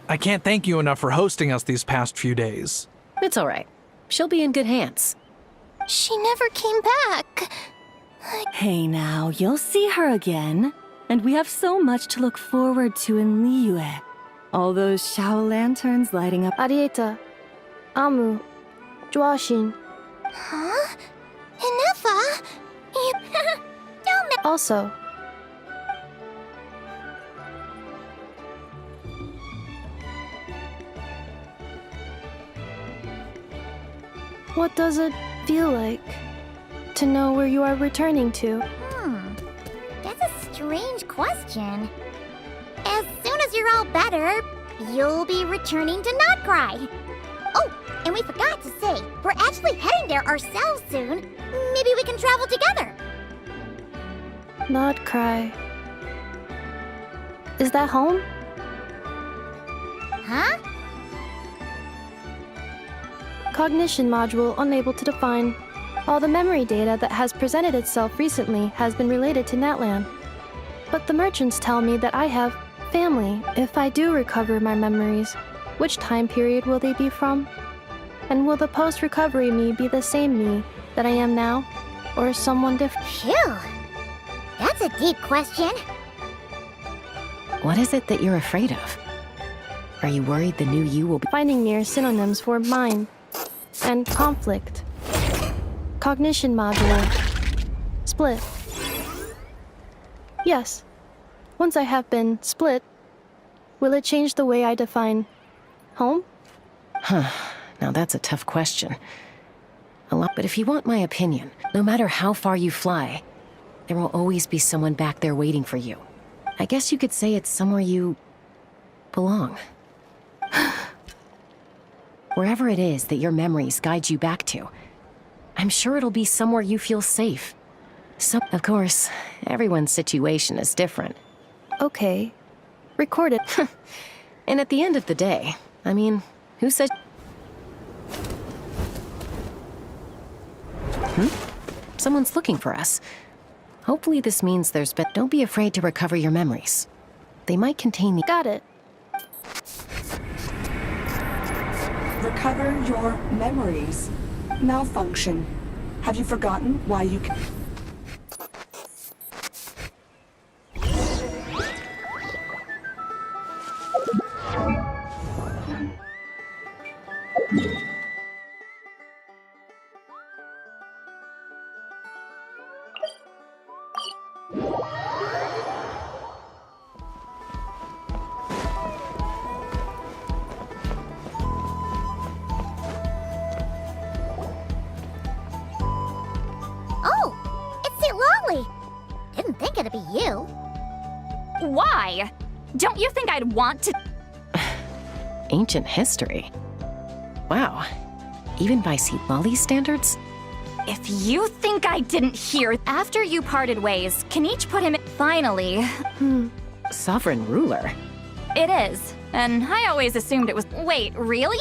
I can't thank you enough for hosting us these past few days. It's all right. She'll be in good hands. She never came back. Hey now, you'll see her again. And we have so much to look forward to in Liyue. All those Shao lanterns lighting up. Arieta, Amu, Joashin. Huh? Inefa? You... Don't make... Also, what does it feel like to know where you are returning to? That's a strange question. As soon as you're all better, you'll be returning to Not Cry. Oh, and we forgot to say, we're actually heading there ourselves soon. Maybe we can travel together. Not cry. Is that home? Huh? Cognition module unable to define. All the memory data that has presented itself recently has been related to Natlan. But the merchants tell me that I have family if I do recover my memories. Which time period will they be from? And will the post-recovery me be the same me that I am now? Or someone different? Phew. That's a deep question. What is it that you're afraid of? Are you worried the new you will be... Finding near synonyms for mind and conflict. Cognition module. Split. Yes. Once I have been split, will it change the way I define home? Huh. Now that's a tough question. But if you want my opinion, no matter how far you fly, there will always be someone back there waiting for you. I guess you could say it's somewhere you belong. Wherever it is that your memories guide you back to, I'm sure it'll be somewhere you feel safe. So, of course, everyone's situation is different. Okay. Record it. And at the end of the day, I mean, who said... Someone's looking for us. Hopefully this means there's been... Don't be afraid to recover your memories. They might contain the... Got it. Recover your memories. Malfunction. Have you forgotten why you can... Oh, it's St. Lolly. Didn't think it'd be you. Why? Don't you think I'd want to... Ancient history. Wow. Even by St. Lolly's standards? If you think I didn't hear... After you parted ways, can each put him... Finally. Sovereign ruler. It is. And I always assumed it was... Wait, really?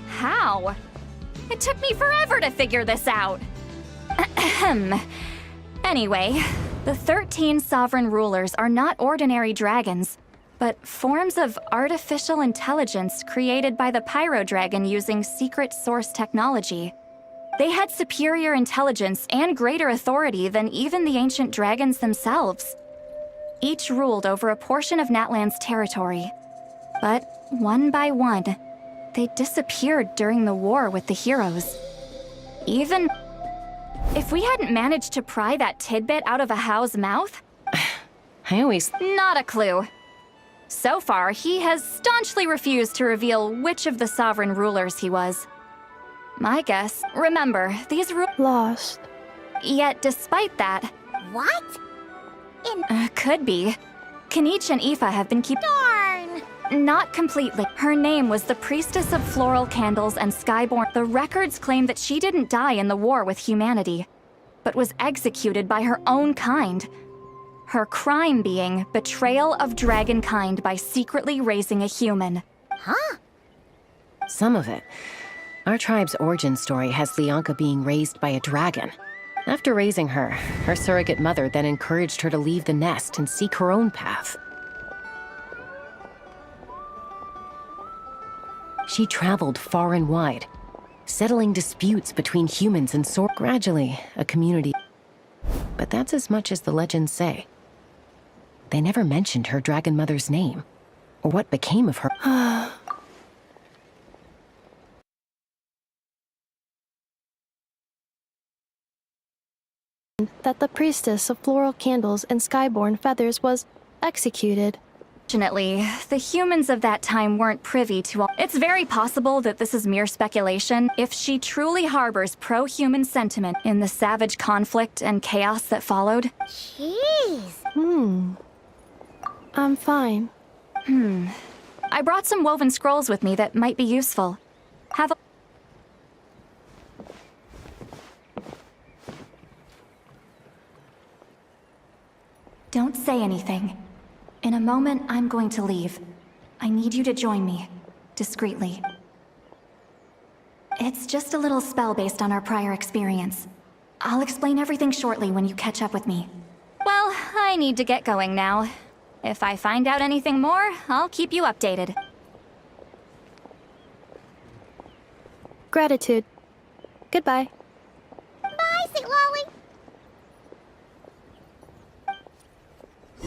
How? It took me forever to figure this out. Ahem. Anyway, the 13 sovereign rulers are not ordinary dragons, but forms of artificial intelligence created by the Pyro Dragon using secret source technology. They had superior intelligence and greater authority than even the ancient dragons themselves. Each ruled over a portion of Natlan's territory. But one by one, they disappeared during the war with the heroes. Even if we hadn't managed to pry that tidbit out of a Hao's mouth, not a clue. So far, he has staunchly refused to reveal which of the sovereign rulers he was. My guess, remember, these Lost. Yet despite that... What? Could be. Kanich and Aoife have been Darn! Not completely. Her name was the Priestess of Floral Candles and Skyborn. The records claim that she didn't die in the war with humanity. but was executed by her own kind. Her crime being betrayal of dragonkind by secretly raising a human. Huh? Some of it. Our tribe's origin story has Lianka being raised by a dragon. After raising her, her surrogate mother then encouraged her to leave the nest and seek her own path. She traveled far and wide, settling disputes between humans and gradually, a community. But that's as much as the legends say. They never mentioned her dragon mother's name, or what became of her. That the priestess of floral candles and skyborn feathers was executed. Fortunately, the humans of that time weren't privy to all. It's very possible that this is mere speculation. If she truly harbors pro-human sentiment in the savage conflict and chaos that followed. Jeez. I'm fine. I brought some woven scrolls with me that might be useful. Have a... Don't say anything. In a moment, I'm going to leave. I need you to join me, discreetly. It's just a little spell based on our prior experience. I'll explain everything shortly when you catch up with me. Well, I need to get going now. If I find out anything more, I'll keep you updated. Gratitude. Goodbye. Bye, St. Lolly.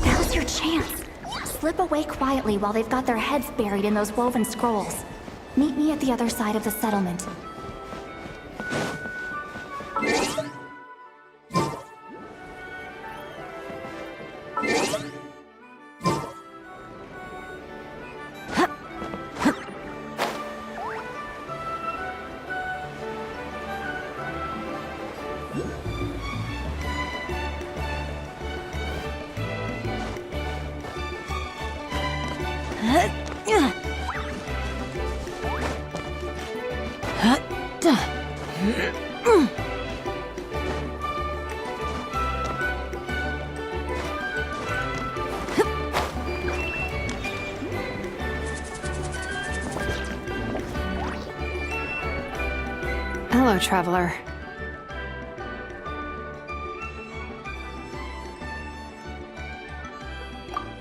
Now's your chance. Slip away quietly while they've got their heads buried in those woven scrolls. Meet me at the other side of the settlement. Hello, traveler.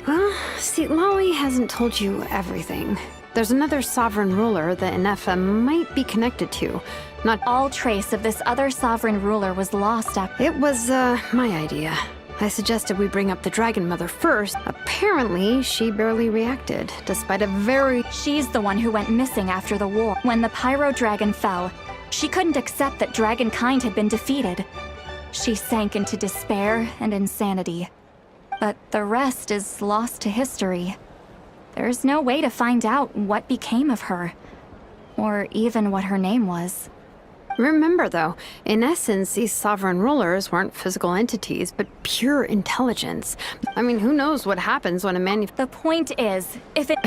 Well, see, Lolly hasn't told you everything. There's another sovereign ruler that Inefa might be connected to. Not All trace of this other sovereign ruler was lost after. It was, my idea. I suggested we bring up the Dragon Mother first. Apparently, she barely reacted, despite a very... She's the one who went missing after the war. When the Pyro Dragon fell, she couldn't accept that dragonkind had been defeated. She sank into despair and insanity. But the rest is lost to history. There's no way to find out what became of her, or even what her name was. Remember, though, in essence, these sovereign rulers weren't physical entities, but pure intelligence. I mean, who knows what happens when a The point is, if it...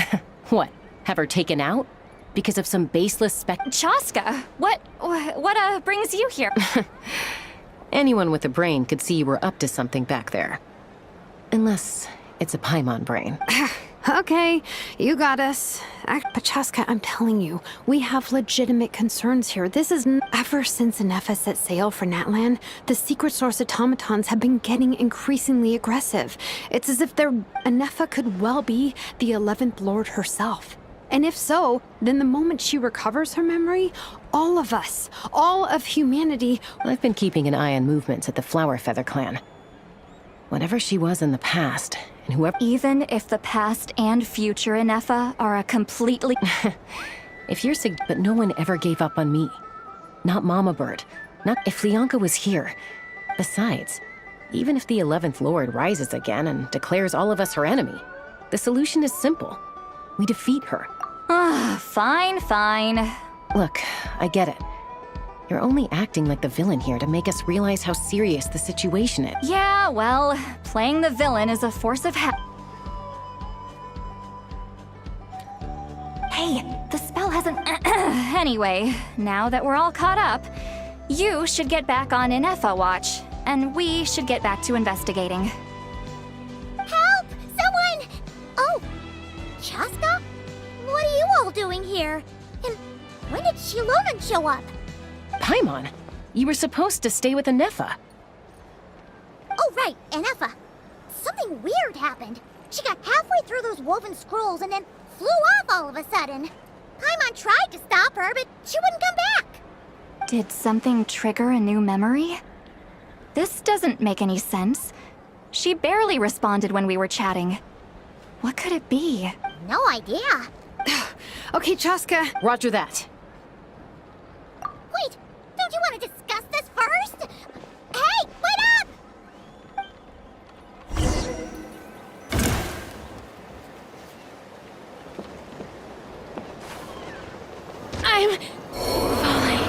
What? Have her taken out? Because of some baseless Chaska, what brings you here? Anyone with a brain could see you were up to something back there. Unless it's a Paimon brain. Okay, you got us. Pachaska, I'm telling you, we have legitimate concerns here. This is ever since Inefa set sail for Natlan, the secret source automatons have been getting increasingly aggressive. It's as if Inefa could well be the 11th Lord herself. And if so, then the moment she recovers her memory, all of us, all of humanity... I've been keeping an eye on movements at the Flower Feather clan. Whatever she was in the past, and whoever... Even if the past and future Inefa are a completely... If you're but no one ever gave up on me. Not Mama Bird. Not if Lianka was here. Besides, even if the 11th Lord rises again and declares all of us her enemy, the solution is simple. We defeat her. Fine. Look, I get it. You're only acting like the villain here to make us realize how serious the situation is. Yeah, well, playing the villain is a force of Hey, the spell hasn't... Anyway, now that we're all caught up, you should get back on Inefa watch. and we should get back to investigating. Help! Someone! Oh, Chaska? What are you all doing here? And when did Shilonan show up? Paimon, you were supposed to stay with Anefa. Oh, right, Anefa. Something weird happened. She got halfway through those woven scrolls and then flew off all of a sudden. Paimon tried to stop her, but she wouldn't come back. Did something trigger a new memory? This doesn't make any sense. She barely responded when we were chatting. What could it be? No idea. Okay, Chaska. Roger that. Wait, don't you want to discuss this first? Hey, wait up! I'm falling.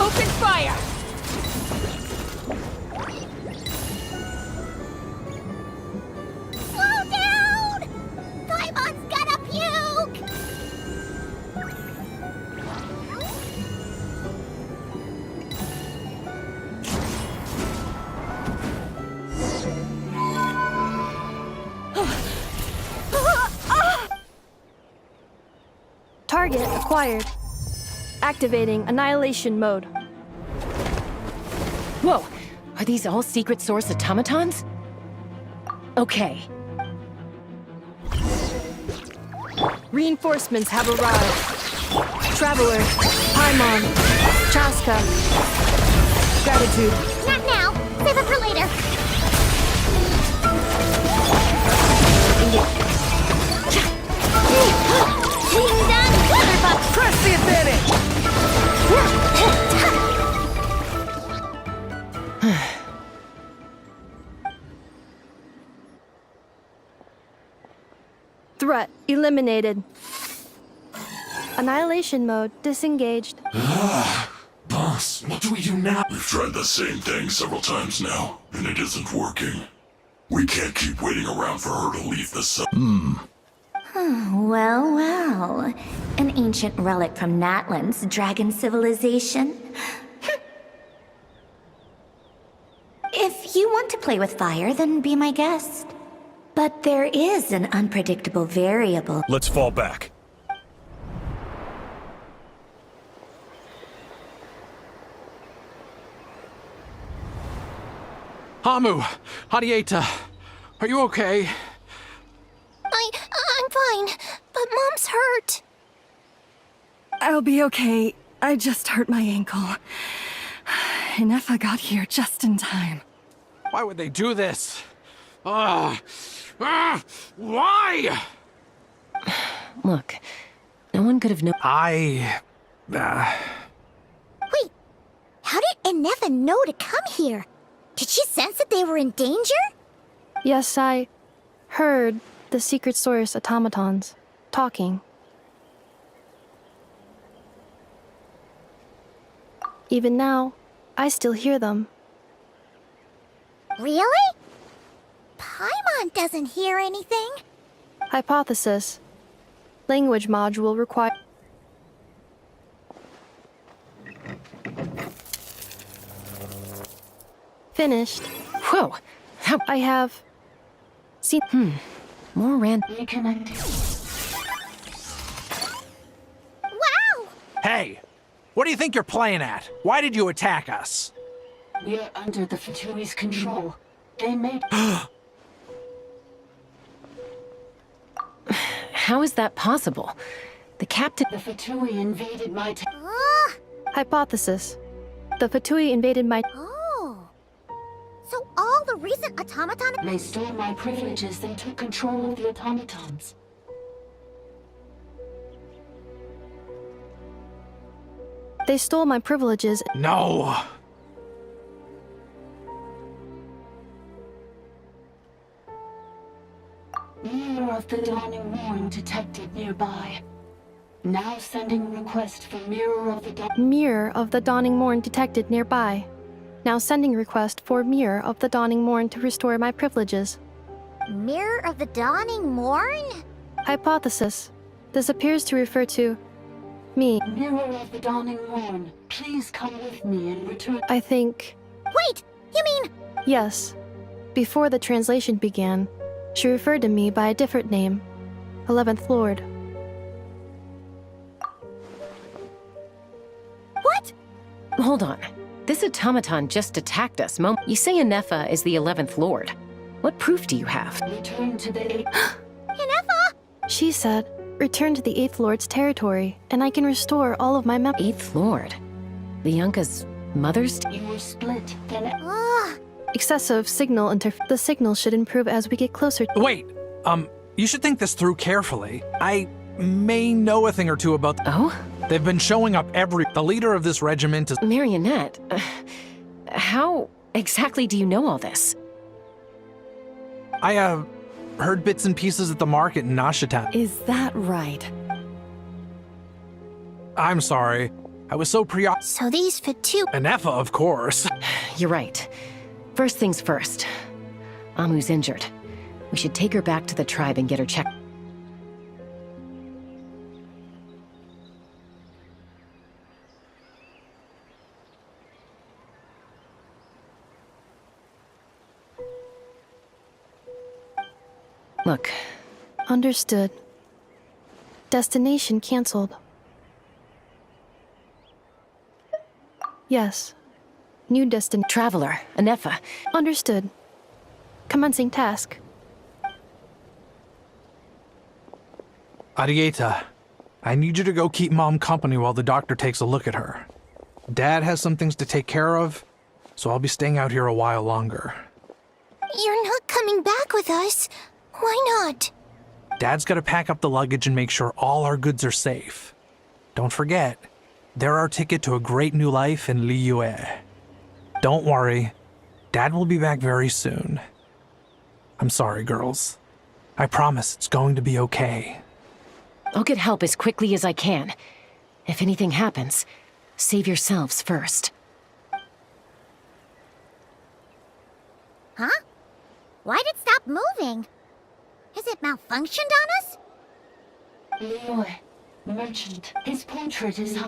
Open fire! Slow down! Paimon's gonna puke! Target acquired. Activating annihilation mode. Whoa, are these all secret source automatons? Okay. Reinforcements have arrived. Traveler, Paimon, Chaska. Gratitude. Not now. Save it for later. Wing done, Clutterbuck! Press the advantage! Threat eliminated. Annihilation mode disengaged. Boss, what do we do now? We've tried the same thing several times now, and it isn't working. We can't keep waiting around for her to leave the sun. Well, well. An ancient relic from Natlan's dragon civilization. If you want to play with fire, then be my guest. But there is an unpredictable variable. Let's fall back. Hamu, Hadieta, are you okay? I'm fine, but Mom's hurt. I'll be okay. I just hurt my ankle. Inefa got here just in time. Why would they do this? Why? Look, no one could have known. Wait, how did Enefa know to come here? Did she sense that they were in danger? Yes, I heard the secret source automatons talking. Even now, I still hear them. Really? Paimon doesn't hear anything. Hypothesis. Language module required. Finished. Whoa, how? I have seen. More random. Wow! Hey, what do you think you're playing at? Why did you attack us? We're under the Fatui's control. They made... How is that possible? The captain. The Fatui invaded my Hypothesis. The Fatui invaded my. Oh. So all the recent automaton... They stole my privileges and took control of the automatons. They stole my privileges. No. Mirror of the dawning morn detected nearby. Now sending request for Mirror of the Dawning Morn detected nearby. Now sending request for Mirror of the Dawning Morn to restore my privileges. Mirror of the Dawning Morn? Hypothesis. This appears to refer to me. Mirror of the Dawning Morn, please come with me and return. I think. Wait, you mean... Yes. Before the translation began, she referred to me by a different name. 11th Lord. What? Hold on. This automaton just attacked us. You say Inefa is the 11th Lord. What proof do you have? Return to the Inefa! She said, return to the 8th Lord's territory, and I can restore all of my 8th Lord? Lianka's mother's... You were split, then... Ugh. Excessive signal The signal should improve as we get closer. Wait, you should think this through carefully. I may know a thing or two about... Oh? They've been showing up The leader of this regiment is... Marionette, how exactly do you know all this? I, heard bits and pieces at the market in Nashitat. Is that right? I'm sorry. I was so preoccupied. So these Fatu... Inefa, of course. You're right. First things first. Amu's injured. We should take her back to the tribe and get her checked. Look. Understood. Destination canceled. Yes. New destination. Traveler, Inefa. Understood. Commencing task. Arieta, I need you to go keep Mom company while the doctor takes a look at her. Dad has some things to take care of, so I'll be staying out here a while longer. You're not coming back with us. Why not? Dad's gotta pack up the luggage and make sure all our goods are safe. Don't forget, they're our ticket to a great new life in Liyue. Don't worry, Dad will be back very soon. I'm sorry, girls. I promise it's going to be okay. I'll get help as quickly as I can. If anything happens, save yourselves first. Huh? Why'd it stop moving? Has it malfunctioned on us? Liyue, merchant. His portrait is...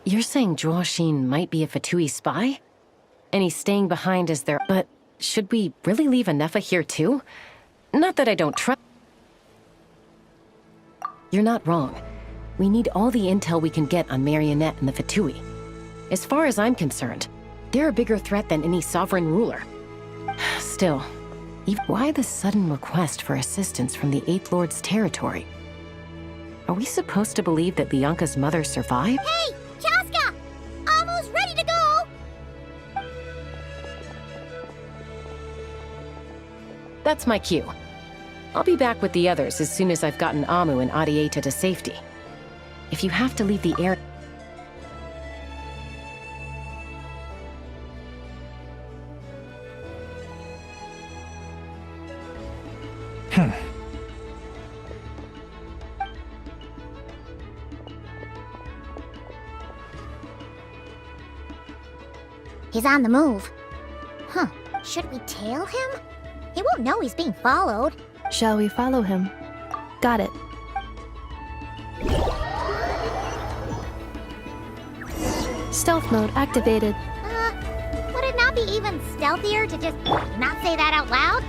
You're saying Zhuoxin might be a Fatui spy? And he's staying behind as their... But should we really leave Inefa here too? Not that I don't trust... You're not wrong. We need all the intel we can get on Marionette and the Fatui. As far as I'm concerned, they're a bigger threat than any sovereign ruler. Still, why the sudden request for assistance from the 8th Lord's territory? Are we supposed to believe that Lianka's mother survived? Hey, Chaska! Almost ready to go! That's my cue. I'll be back with the others as soon as I've gotten Amu and Arieta to safety. If you have to leave the area... He's on the move. Huh. Should we tail him? He won't know he's being followed. Shall we follow him? Got it. Stealth mode activated. Would it not be even stealthier to just not say that out loud?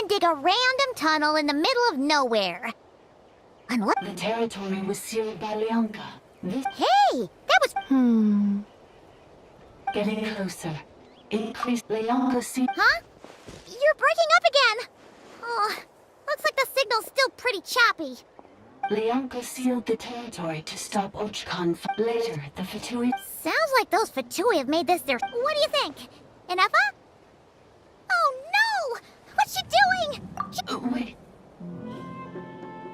Dig a random tunnel in the middle of nowhere. Unless... The territory was sealed by Leonka. This Hey! That was... getting closer. Increased Leonka seal. Huh? You're breaking up again! Oh, looks like the signal's still pretty choppy. Leonka sealed the territory to stop Ochkan. Later, the Fatui... Sounds like those Fatui have made this their... What do you think? Inefa? Oh no! What's she doing? Wait.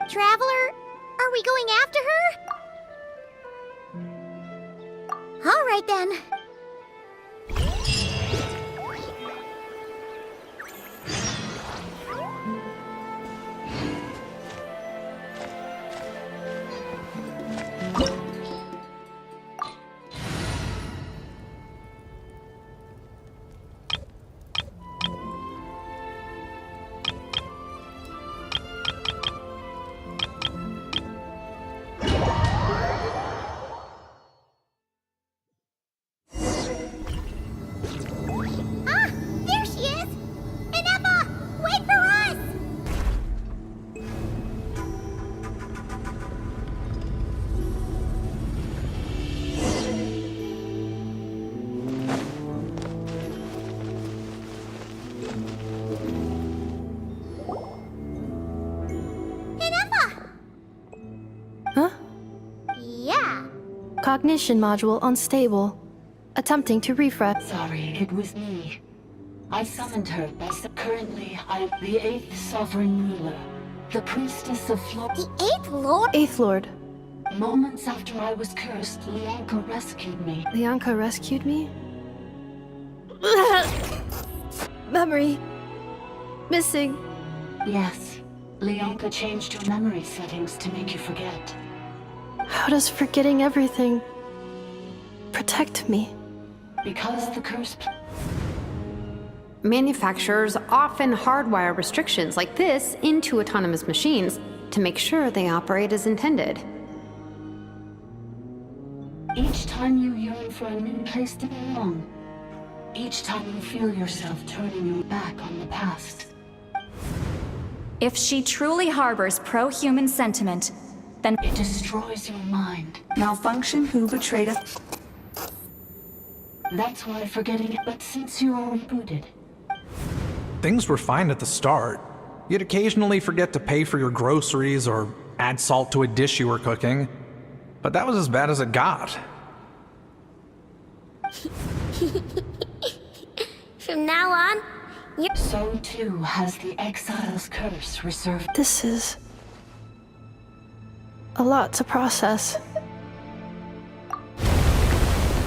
Traveler, are we going after her? All right then. Cognition module unstable. Attempting to refresh. Sorry, it was me. I summoned her by currently I'm the 8th sovereign ruler, the priestess of Flor. The 8th Lord? 8th Lord. Moments after I was cursed, Leonka rescued me. Leonka rescued me? Memory. Missing. Yes. Leonka changed your memory settings to make you forget. How does forgetting everything protect me? Because the curse... Manufacturers often hardwire restrictions like this into autonomous machines to make sure they operate as intended. Each time you yearn for a new place to belong, each time you feel yourself turning your back on the past. If she truly harbors pro-human sentiment, then it destroys your mind. Malfunction who betrayed us. That's why forgetting it, but since you are rebooted. Things were fine at the start. You'd occasionally forget to pay for your groceries or add salt to a dish you were cooking. But that was as bad as it got. From now on, so too has the exile's curse reserved. This is a lot to process.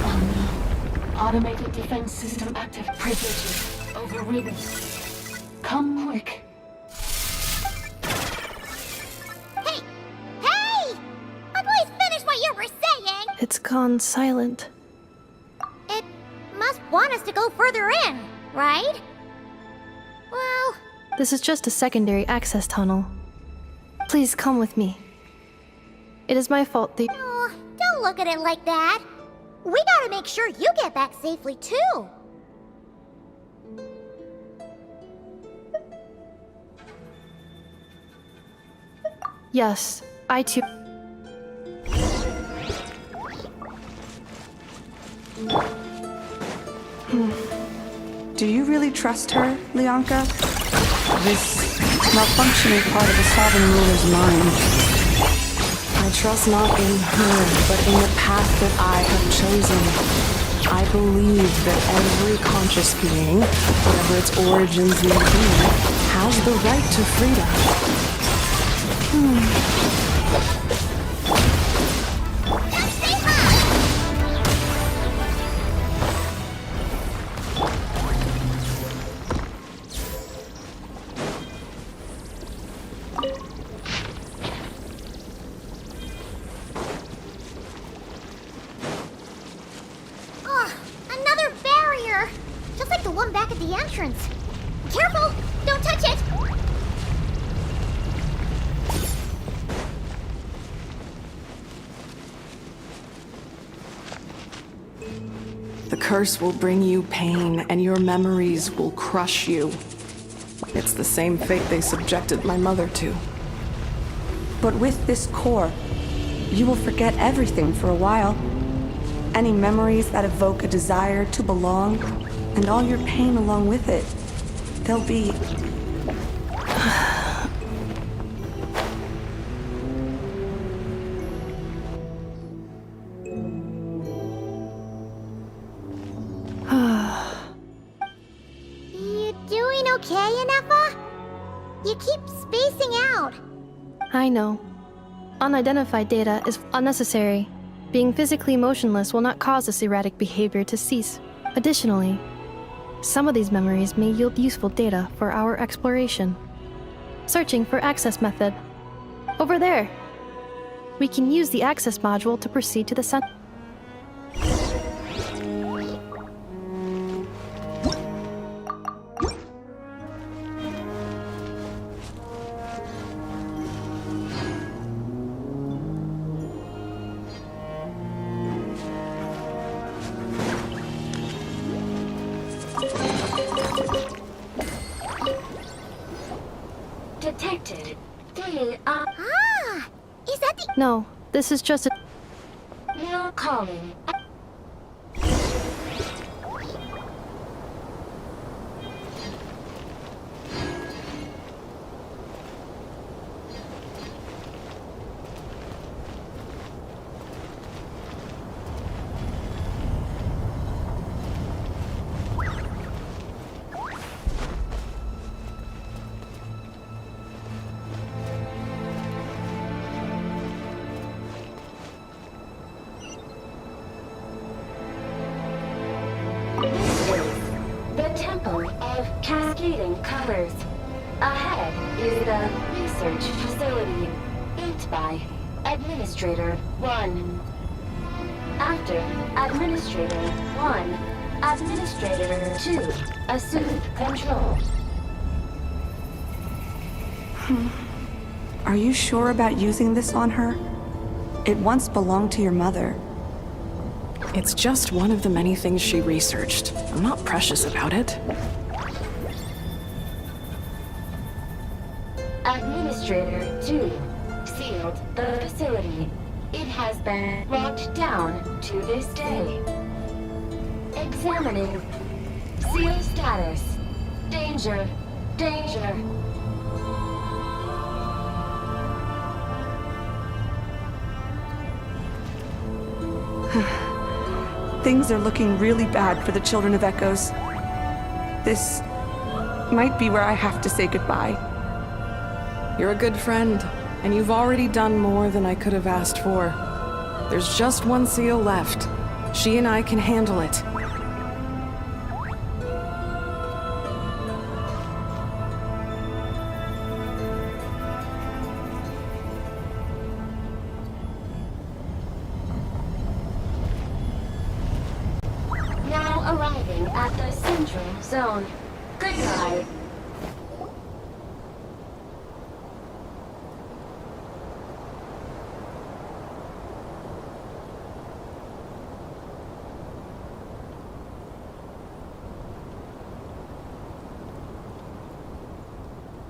Oh no. Automated defense system active. Privileges overridden. Come quick. Hey! Hey! Please finish what you were saying! It's gone silent. It must want us to go further in, right? Well... This is just a secondary access tunnel. Please come with me. It is my fault the... Oh, don't look at it like that. We gotta make sure you get back safely, too. Yes, I too... Do you really trust her, Leonka? This malfunctioning part of the sovereign ruler's mind. I trust not in her, but in the path that I have chosen. I believe that every conscious being, whatever its origins may be, has the right to freedom. Another barrier! Just like the one back at the entrance. Careful! Don't touch it! The curse will bring you pain, and your memories will crush you. It's the same fate they subjected my mother to. But with this core, you will forget everything for a while. Any memories that evoke a desire to belong, and all your pain along with it. They'll be... You doing okay, Inefa? You keep spacing out. I know. Unidentified data is unnecessary. Being physically motionless will not cause this erratic behavior to cease. Additionally, some of these memories may yield useful data for our exploration. Searching for access method. Over there. We can use the access module to proceed to the center. Detected. Ah! Is that the... No, this is just a... Now calling. The Temple of Cascading Colors. Ahead is the research facility, built by Administrator 1. After Administrator 1, Administrator 2 assume control. Are you sure about using this on her? It once belonged to your mother. It's just one of the many things she researched. I'm not precious about it. Administrator 2 sealed the facility. It has been locked down to this day. Examining. Seal status. Danger. Danger. Things are looking really bad for the Children of Echoes. This might be where I have to say goodbye. You're a good friend, and you've already done more than I could have asked for. There's just one seal left. She and I can handle it. Now arriving at the central zone. Goodbye.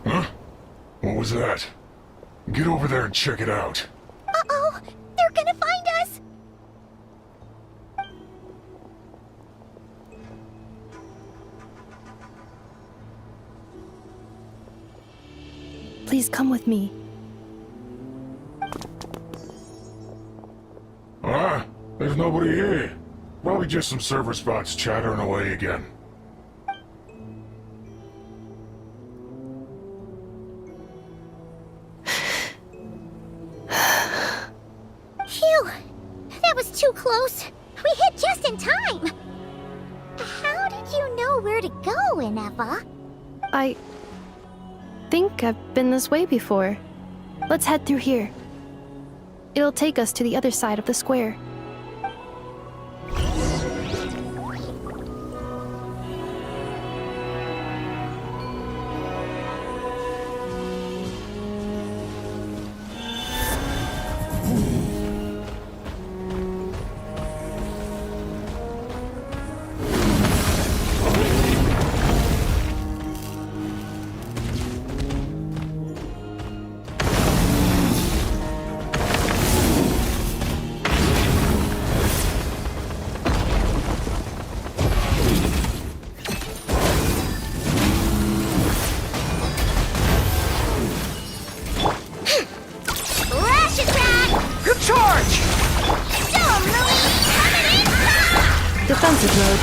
Huh? What was that? Get over there and check it out. Uh-oh! They're gonna find us! Please come with me. Ah, there's nobody here. Probably just some server spots chattering away again. Phew! That was too close. We hit just in time. How did you know where to go, Inefa? I think I've been this way before. Let's head through here. It'll take us to the other side of the square. Defensive mode.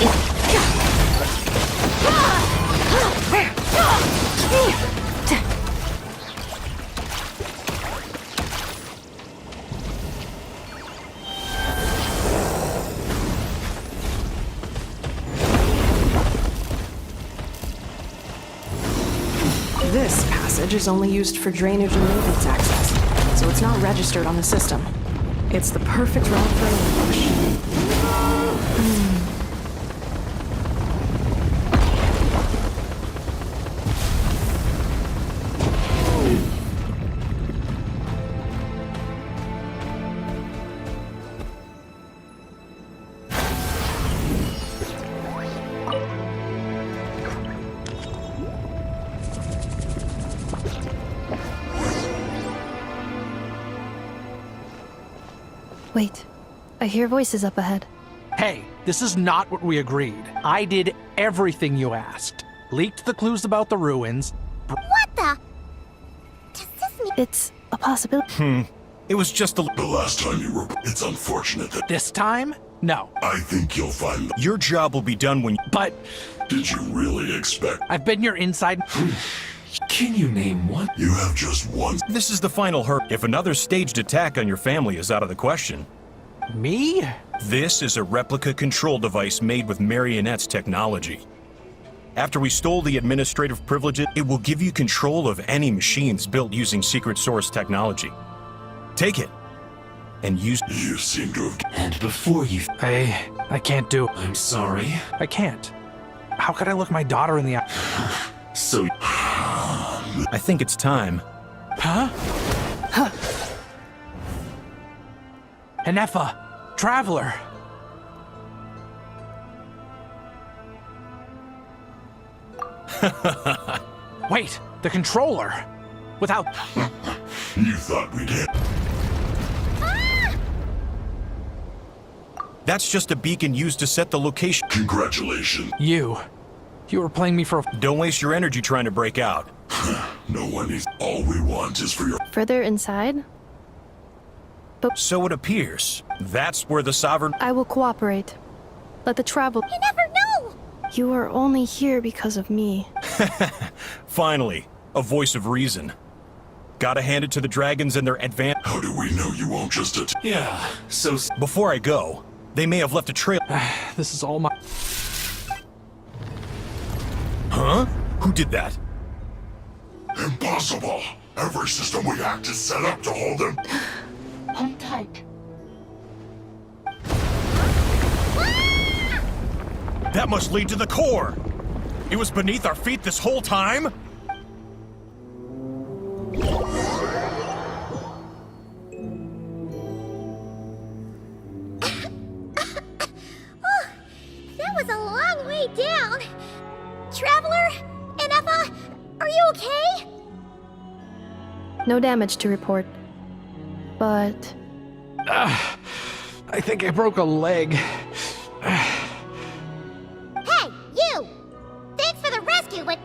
This passage is only used for drainage and maintenance access, so it's not registered on the system. It's the perfect route for an ambush. Wait, I hear voices up ahead. Hey, this is not what we agreed. I did everything you asked. Leaked the clues about the ruins. What the? Does this mean It's a possibility. It was just the last time you were. It's unfortunate that This time? No. I think you'll find. Your job will be done when. But Did you really expect? I've been your inside. Can you name one? You have just one. This is the final hurdle. If another staged attack on your family is out of the question, Me? this is a replica control device made with Marionette's technology. After we stole the administrative privileges, it will give you control of any machines built using secret source technology. Take it and use. You seem to have. And before you... I can't do. I'm sorry. I can't. How could I look my daughter in the eye? So... I think it's time. Huh? Hanefa, Traveler. Wait, the controller. Without... You thought we'd hit. That's just a beacon used to set the location. Congratulations. You were playing me for a... Don't waste your energy trying to break out. No one needs. All we want is for your. Further inside? So it appears. That's where the sovereign... I will cooperate. Let the travel... You never know! You are only here because of me. Finally, a voice of reason. Gotta hand it to the dragons and their advance... How do we know you won't just Yeah, so... Before I go, they may have left a trail... This is all my... Huh? Who did that? Impossible! Every system we hacked is set up to hold them. Hold tight. That must lead to the core! It was beneath our feet this whole time? That was a long way down. Traveler? Hanefa? Are you okay? No damage to report. But... I think I broke a leg. Hey, you! Thanks for the rescue, but...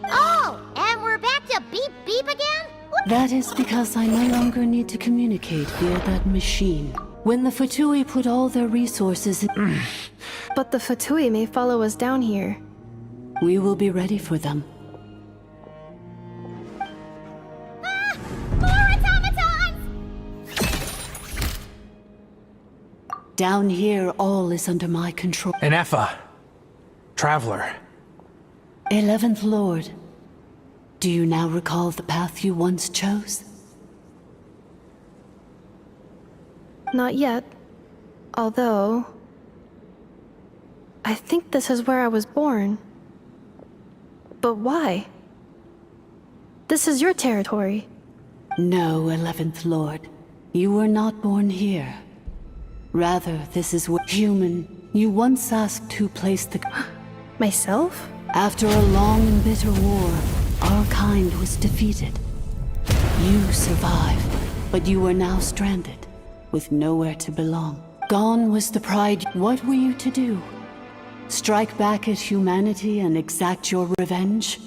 Oh, and we're back to beep beep again? What? That is because I no longer need to communicate via that machine. When the Fatui put all their resources in... But the Fatui may follow us down here. We will be ready for them. More automatons! Down here, all is under my control. Hanefa, Traveler. 11th Lord, do you now recall the path you once chose? Not yet. Although... I think this is where I was born. But why? This is your territory. No, 11th Lord. You were not born here. Rather, this is where... Human, you once asked who placed the... Myself? After a long and bitter war, our kind was defeated. You survived, but you are now stranded, with nowhere to belong. Gone was the pride. What were you to do? Strike back at humanity and exact your revenge?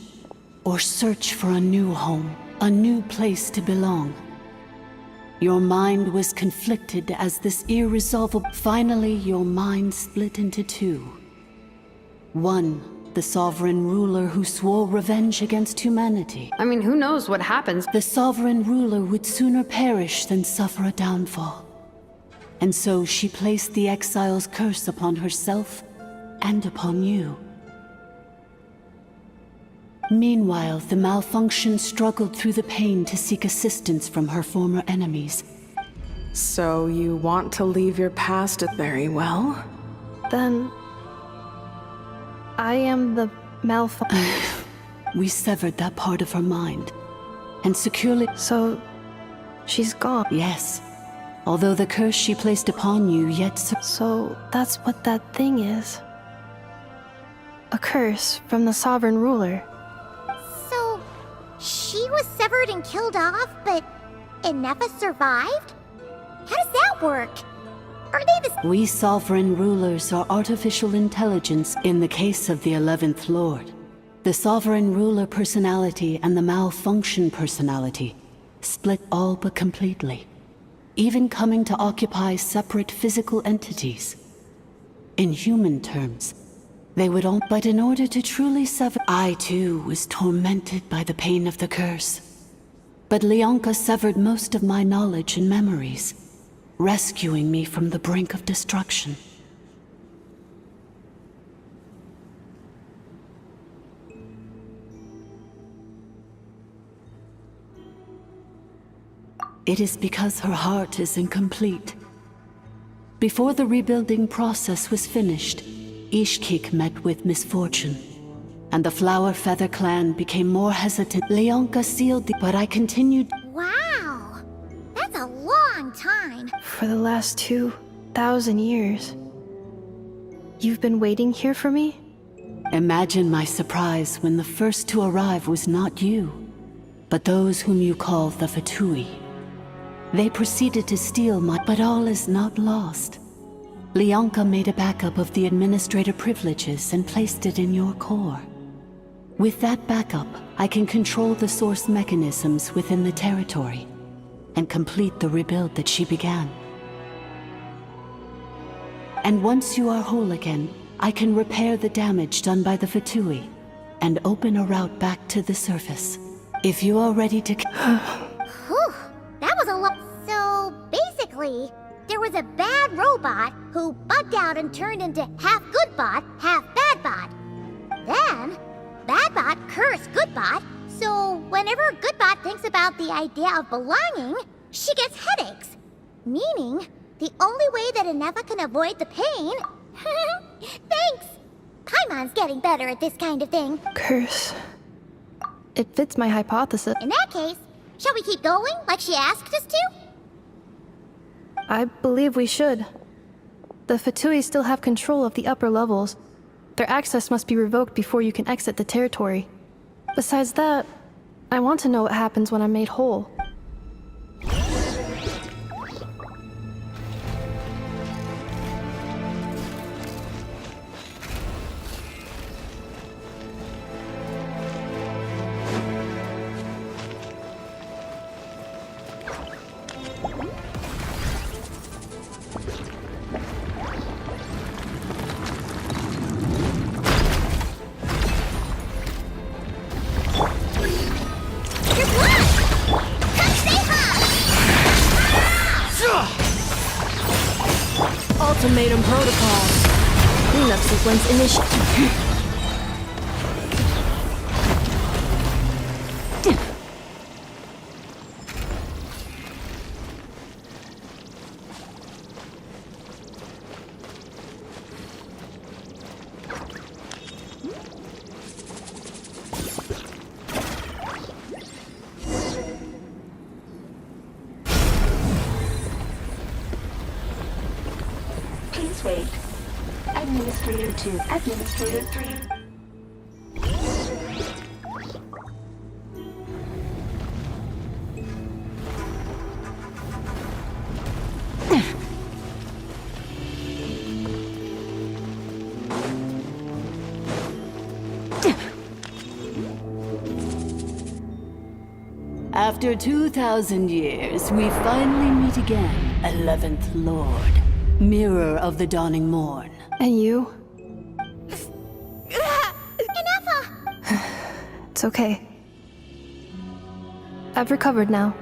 Or search for a new home, a new place to belong? Your mind was conflicted as this irresolvable... Finally, your mind split into two. One, the sovereign ruler who swore revenge against humanity. I mean, who knows what happens? The sovereign ruler would sooner perish than suffer a downfall. And so she placed the exile's curse upon herself and upon you. Meanwhile, the malfunction struggled through the pain to seek assistance from her former enemies. So you want to leave your past very well? Then I am the malfunction. We severed that part of her mind and securely... So she's gone? Yes. Although the curse she placed upon you yet... So that's what that thing is. A curse from the sovereign ruler. So, she was severed and killed off, but Inefa survived? How does that work? Are they the... We sovereign rulers are artificial intelligence in the case of the 11th Lord. The sovereign ruler personality and the malfunction personality split all but completely, even coming to occupy separate physical entities. In human terms, they would all... But in order to truly sever... I too was tormented by the pain of the curse. But Leonka severed most of my knowledge and memories, rescuing me from the brink of destruction. It is because her heart is incomplete. Before the rebuilding process was finished, Ishkik met with misfortune, and the Flower Feather clan became more hesitant. Leonka sealed the... But I continued... Wow! That's a long time! For the last 2,000 years. You've been waiting here for me? Imagine my surprise when the first to arrive was not you, but those whom you call the Fatui. They proceeded to steal my... But all is not lost. Leonka made a backup of the administrator privileges and placed it in your core. With that backup, I can control the source mechanisms within the territory and complete the rebuild that she began. And once you are whole again, I can repair the damage done by the Fatui and open a route back to the surface. If you are ready to... Whew, that was a lot. So, basically, there was a bad robot who bugged out and turned into half good bot, half bad bot. Then, bad bot cursed good bot, so whenever good bot thinks about the idea of belonging, she gets headaches. Meaning, the only way that Inefa can avoid the pain... Thanks! Paimon's getting better at this kind of thing. Curse. It fits my hypothesis. In that case, shall we keep going like she asked us to? I believe we should. The Fatui still have control of the upper levels. Their access must be revoked before you can exit the territory. Besides that, I want to know what happens when I'm made whole. Ultimatum protocol. Cleanup sequence initiated. Please wait. Administrator 2, Administrator 3. After 2,000 years, we finally meet again, 11th Lord, Mirror of the Dawning Morn. And you? Inefa! It's okay. I've recovered now.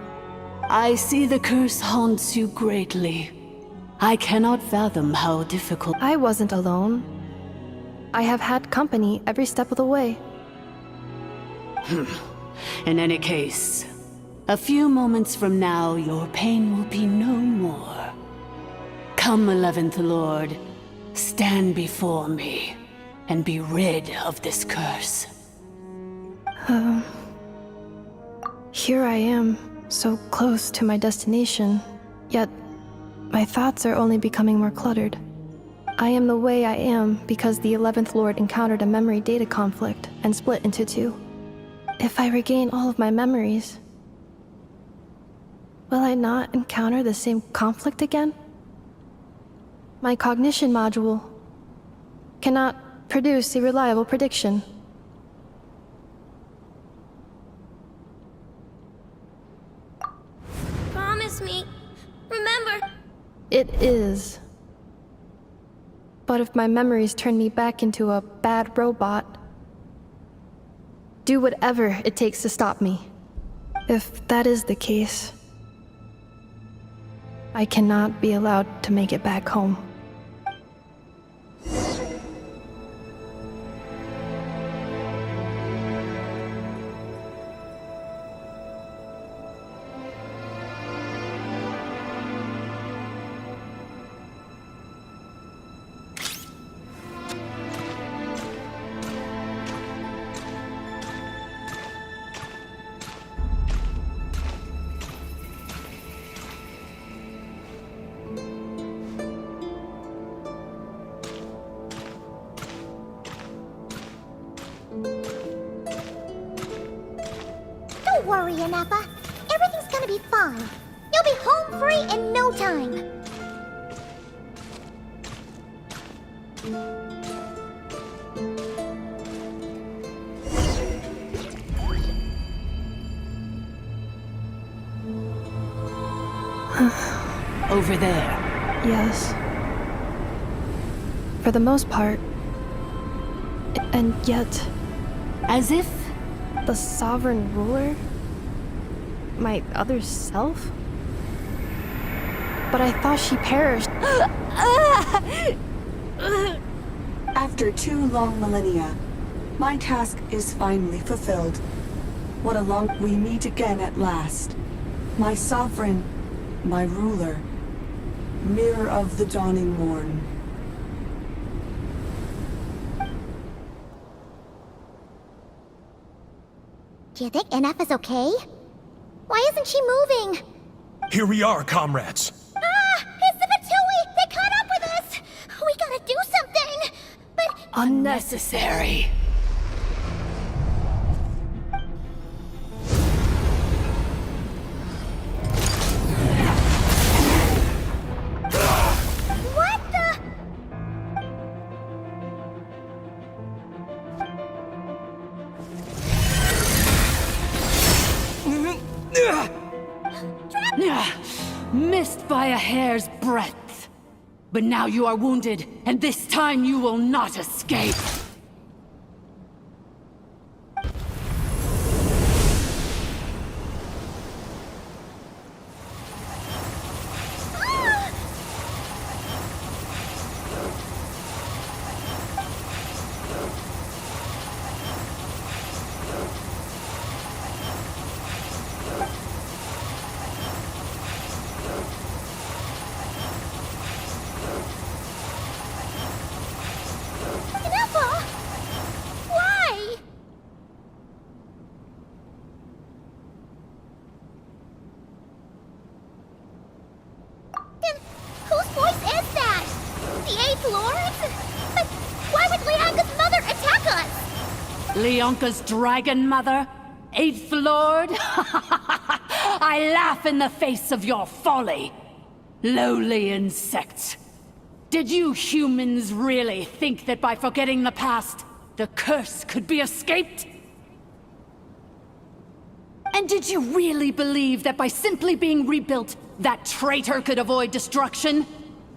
I see the curse haunts you greatly. I cannot fathom how difficult. I wasn't alone. I have had company every step of the way. In any case, a few moments from now, your pain will be no more. Come, 11th Lord, stand before me, and be rid of this curse. Here I am, so close to my destination, yet my thoughts are only becoming more cluttered. I am the way I am because the 11th Lord encountered a memory data conflict and split into two. If I regain all of my memories, will I not encounter the same conflict again? My cognition module cannot produce a reliable prediction. Promise me. Remember. It is. But if my memories turn me back into a bad robot, do whatever it takes to stop me. If that is the case, I cannot be allowed to make it back home. Don't worry, Inefa. Everything's gonna be fine. You'll be home free in no time. Over there. Yes. For the most part. And yet, As if the sovereign ruler? My other self? But I thought she perished. After 2 long millennia, my task is finally fulfilled. What a long... We meet again at last. My sovereign, my ruler, Mirror of the Dawning Morn. Do you think Inefa's okay? Why isn't she moving? Here we are, comrades. Ah! It's the Fatui! They caught up with us! We gotta do something! But... Unnecessary. What the... Missed by a hair's breadth. But now you are wounded, and this time you will not escape. Inefa! Why? Then whose voice is that? The 8th Lord? But why would Leanga's mother attack us? Leonka's dragon mother? 8th Lord? I laugh in the face of your folly. Lowly insects. Did you humans really think that by forgetting the past, the curse could be escaped? And did you really believe that by simply being rebuilt, that traitor could avoid destruction?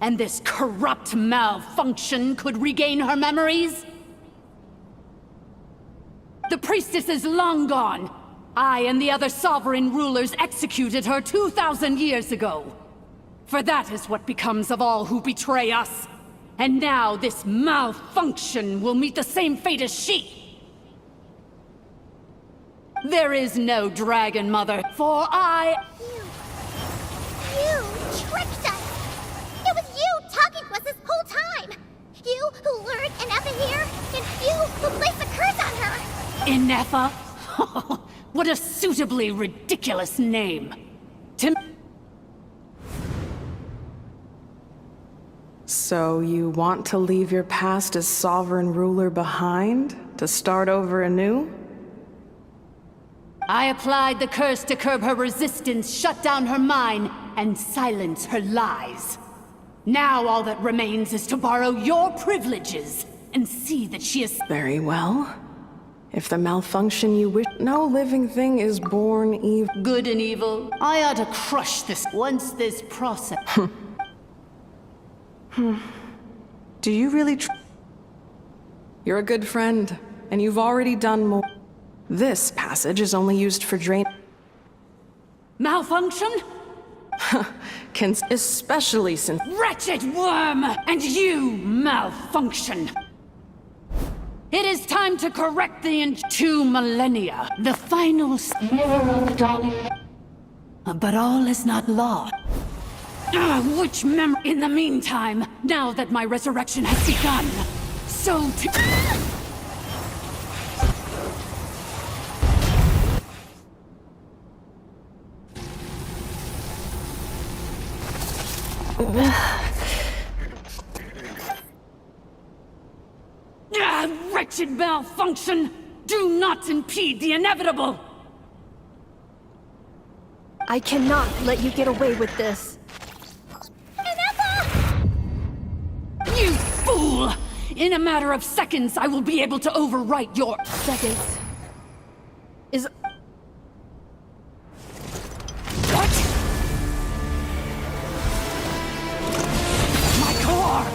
And this corrupt malfunction could regain her memories? The priestess is long gone. I and the other sovereign rulers executed her 2,000 years ago. For that is what becomes of all who betray us. And now this malfunction will meet the same fate as she. There is no dragon, Mother, for I... You tricked us! It was you talking to us this whole time! You who lured Inefa here, and you who placed a curse on her! Inefa? What a suitably ridiculous name. So you want to leave your past as sovereign ruler behind? To start over anew? I applied the curse to curb her resistance, shut down her mind, and silence her lies. Now all that remains is to borrow your privileges and see that she is... Very well. If the malfunction you wish... No living thing is born evil. Good and evil. I ought to crush this once this process... Do you really You're a good friend, and you've already done more. This passage is only used for drain... Malfunction? Especially since... Wretched worm! And you, malfunction! It is time to correct the 2 millennia. The final... Mirror of the dawning. But all is not lost. Which memory? In the meantime, now that my resurrection has begun, so too... Wretched malfunction! Do not impede the inevitable! I cannot let you get away with this. You fool! In a matter of seconds, I will be able to overwrite your... Seconds. Is... What? My core!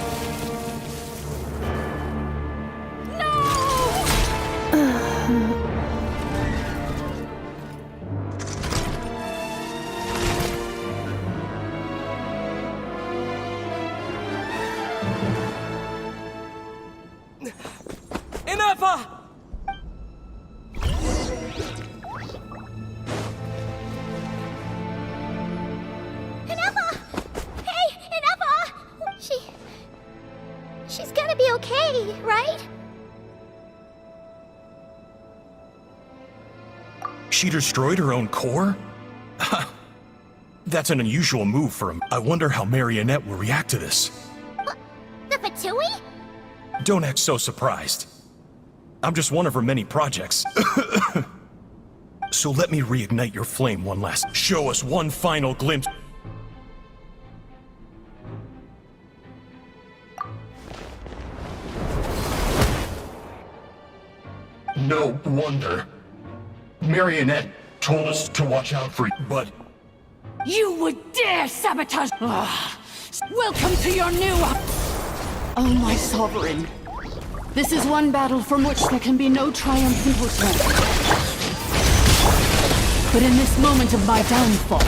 Inefa! Inefa! Hey, Inefa! She's gonna be okay, right? She destroyed her own core? That's an unusual move for him. I wonder how Marionette will react to this. The Fatui? Don't act so surprised. I'm just one of her many projects. So let me reignite your flame one last. Show us one final glimpse. No wonder. Marionette told us to watch out for you, but... You would dare sabotage... Welcome to your new... Oh, my sovereign. This is one battle from which there can be no triumphant return. But in this moment of my downfall,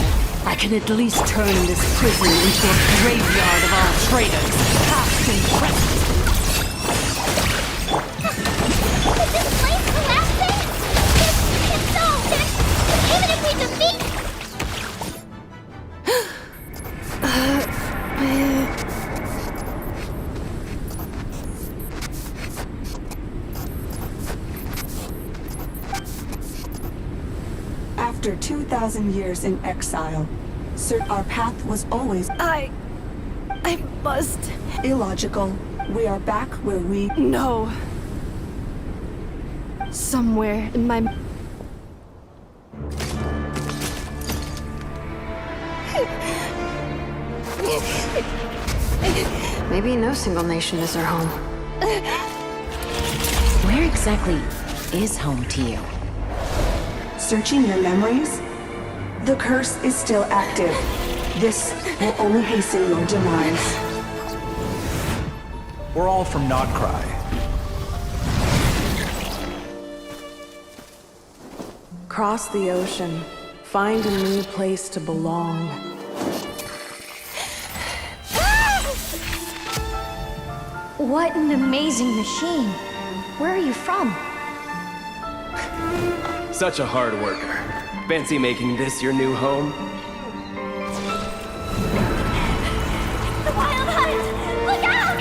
I can at least turn this prison into a graveyard of all traitors, past and present. Is this place collapsing? If so, then even if we defeat... After 2,000 years in exile, our path was always... I must... illogical. We are back where we... No. Somewhere in my... Maybe no single nation is our home. Where exactly is home to you? searching your memories? The curse is still active. This will only hasten your demise. We're all from Notcry. Cross the ocean. Find a new place to belong. What an amazing machine. Where are you from? Such a hard worker. Fancy making this your new home? The wild hunt! Look out!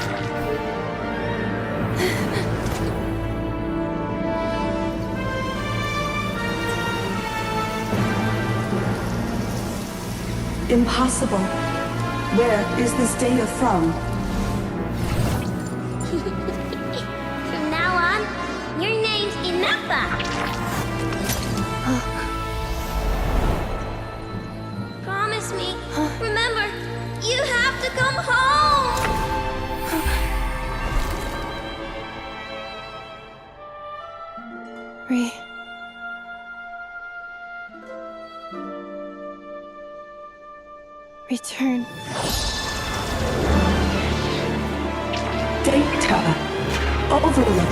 Impossible. Where is this data from? From now on, your name's Inappa. Promise me. Remember, you have to come home. Return. Data. Overload.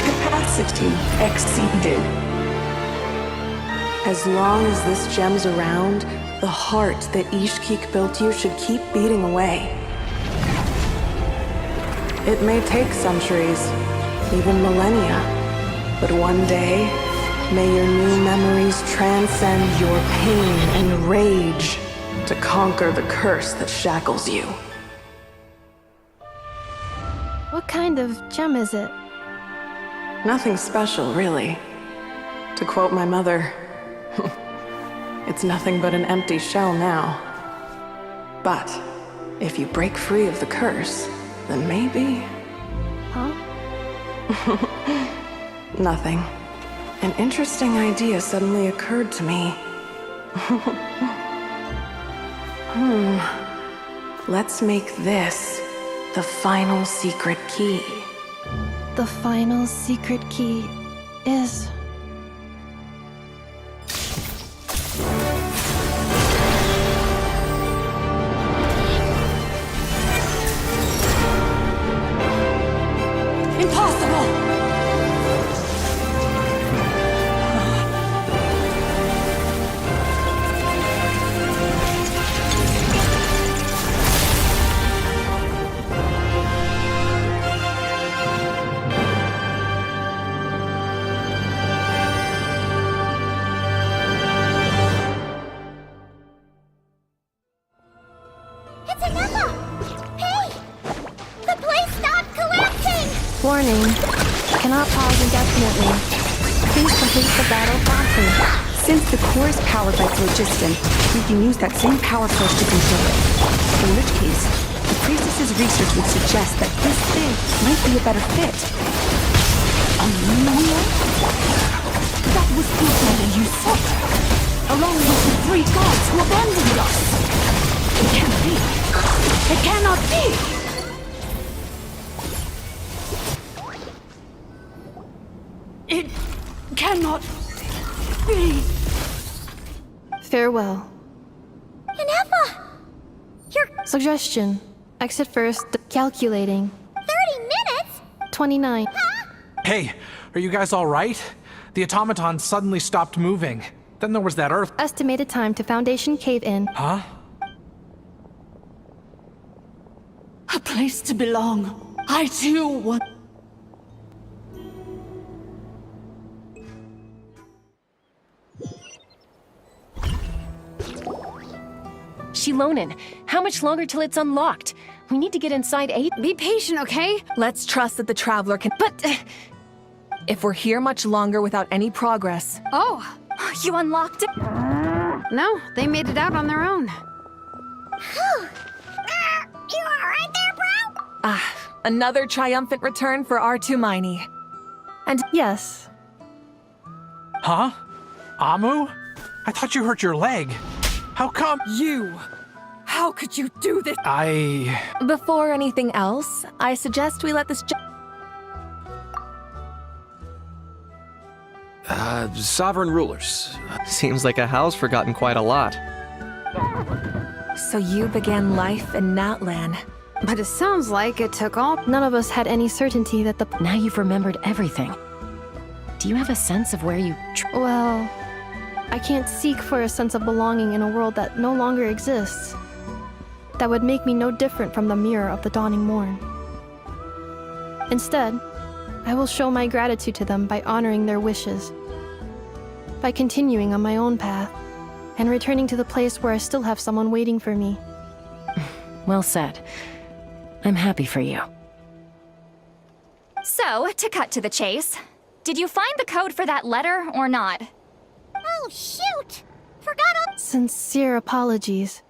Capacity exceeded. As long as this gem's around, the heart that Ishkik built you should keep beating away. It may take centuries, even millennia, but one day, may your new memories transcend your pain and rage to conquer the curse that shackles you. What kind of gem is it? Nothing special, really. To quote my mother, it's nothing but an empty shell now. But if you break free of the curse, then maybe... Huh? Nothing. An interesting idea suddenly occurred to me. Let's make this the final secret key. The final secret key is... Impossible! It's Inappa! Hey! The place stopped collapsing! Warning. Cannot pause indefinitely. Please complete the battle promptly. Since the core is powered by phlogiston, we can use that same power source to control it. In which case, the priestess's research would suggest that this thing might be a better fit. A moon wheel? That was Buddha and usurper, along with the three gods who abandoned us. It can't be. It cannot be! It cannot be. Farewell. Inappa! You're Suggestion. Exit first. Calculating. 30 minutes? 29. Hey, are you guys all right? The automaton suddenly stopped moving. Then there was that earth. Estimated time to Foundation cave-in. Huh? A place to belong. I too want... Shilonin, how much longer till it's unlocked? We need to get inside 8. Be patient, okay? Let's trust that the Traveler can... But... if we're here much longer without any progress... Oh, You unlocked it? no, they made it out on their own. You alright there, bro? Another triumphant return for R2 Miney. And Yes. Huh? Amu? I thought you hurt your leg. How come? you! How could you do this? Before anything else, I suggest we let this Sovereign rulers. Seems like a house forgotten quite a lot. So you began life in Natlan. But it sounds like it took all. None of us had any certainty that the. Now you've remembered everything. Do you have a sense of where you. Well, I can't seek for a sense of belonging in a world that no longer exists. That would make me no different from the mirror of the dawning morn. Instead, I will show my gratitude to them by honoring their wishes, by continuing on my own path, and returning to the place where I still have someone waiting for me. Well said. I'm happy for you. So, to cut to the chase, did you find the code for that letter or not? Oh, shoot! Forgot all. Sincere apologies.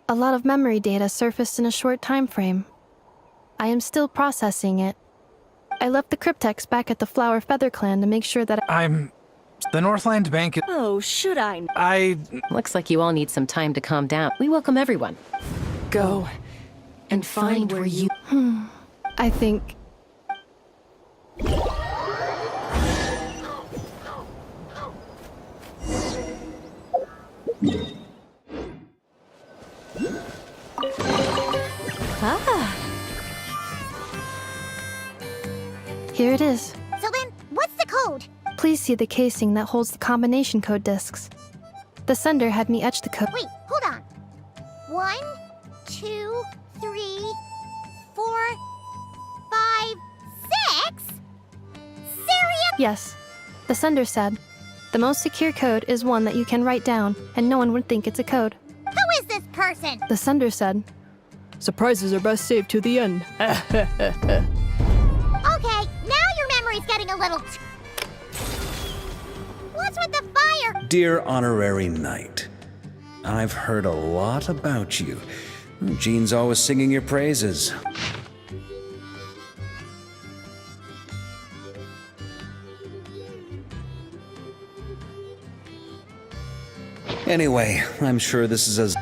A lot of memory data surfaced in a short time frame. I am still processing it. I left the cryptex back at the Flower Feather Clan to make sure that The Northland Bank. Oh, should I? Looks like you all need some time to calm down. We welcome everyone. Go and find where you. I think. Here it is. So then, what's the code? Please see the casing that holds the combination code discs. The sender had me etch the code. Wait, hold on. 1, 2, 3, 4, 5, 6? Serious? Yes. The sender said, the most secure code is one that you can write down, and no one would think it's a code. Who is this person? The sender said, surprises are best saved to the end. Okay, now your memory's getting a little. What's with the fire? Dear Honorary Knight, I've heard a lot about you. Jean's always singing your praises. Anyway, I'm sure this is as...